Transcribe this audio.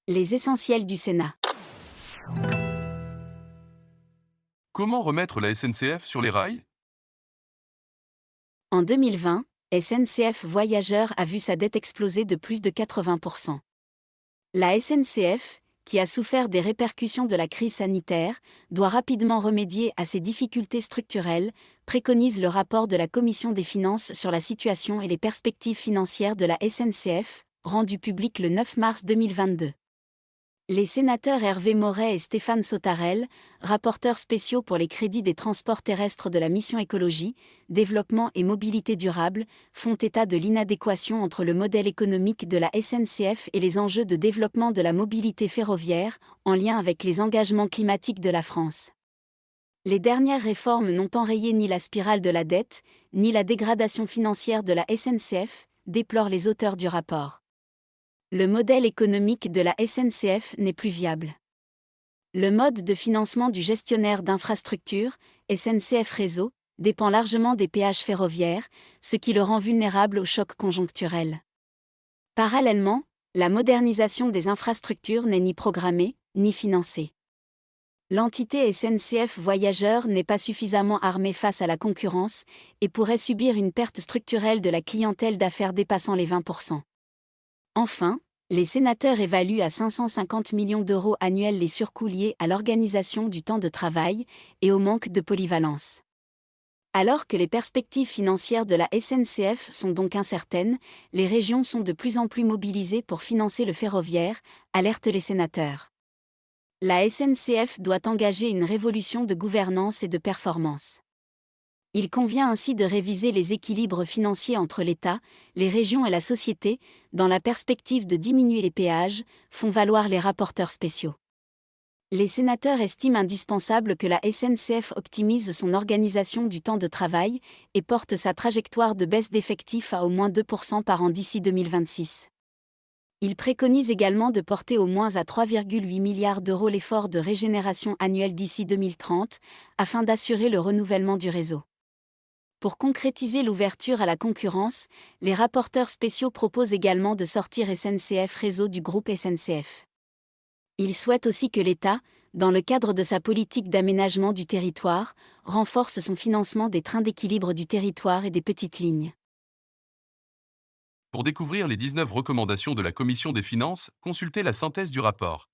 Les essentiels du Sénat. Comment remettre la SNCF sur les rails? En 2020, SNCF Voyageurs a vu sa dette exploser de plus de 80%. La SNCF, qui a souffert des répercussions de la crise sanitaire, doit rapidement remédier à ces difficultés structurelles, préconise le rapport de la Commission des finances sur la situation et les perspectives financières de la SNCF, rendu public le 9 mars 2022. Les sénateurs Hervé Maurey et Stéphane Sautarel, rapporteurs spéciaux pour les crédits des transports terrestres de la mission Écologie, Développement et Mobilité durable, font état de l'inadéquation entre le modèle économique de la SNCF et les enjeux de développement de la mobilité ferroviaire, en lien avec les engagements climatiques de la France. Les dernières réformes n'ont enrayé ni la spirale de la dette, ni la dégradation financière de la SNCF, déplorent les auteurs du rapport. Le modèle économique de la SNCF n'est plus viable. Le mode de financement du gestionnaire d'infrastructures, SNCF Réseau, dépend largement des péages ferroviaires, ce qui le rend vulnérable au choc conjoncturel. Parallèlement, la modernisation des infrastructures n'est ni programmée, ni financée. L'entité SNCF Voyageurs n'est pas suffisamment armée face à la concurrence et pourrait subir une perte structurelle de la clientèle d'affaires dépassant les 20%. Enfin, les sénateurs évaluent à 550 millions d'euros annuels les surcoûts liés à l'organisation du temps de travail et au manque de polyvalence. Alors que les perspectives financières de la SNCF sont donc incertaines, les régions sont de plus en plus mobilisées pour financer le ferroviaire, alertent les sénateurs. La SNCF doit engager une révolution de gouvernance et de performance. Il convient ainsi de réviser les équilibres financiers entre l'État, les régions et la société, dans la perspective de diminuer les péages, font valoir les rapporteurs spéciaux. Les sénateurs estiment indispensable que la SNCF optimise son organisation du temps de travail et porte sa trajectoire de baisse d'effectifs à au moins 2% par an d'ici 2026. Ils préconisent également de porter au moins à 3,8 milliards d'euros l'effort de régénération annuel d'ici 2030, afin d'assurer le renouvellement du réseau. Pour concrétiser l'ouverture à la concurrence, les rapporteurs spéciaux proposent également de sortir SNCF Réseau du groupe SNCF. Ils souhaitent aussi que l'État, dans le cadre de sa politique d'aménagement du territoire, renforce son financement des trains d'équilibre du territoire et des petites lignes. Pour découvrir les 19 recommandations de la Commission des finances, consultez la synthèse du rapport.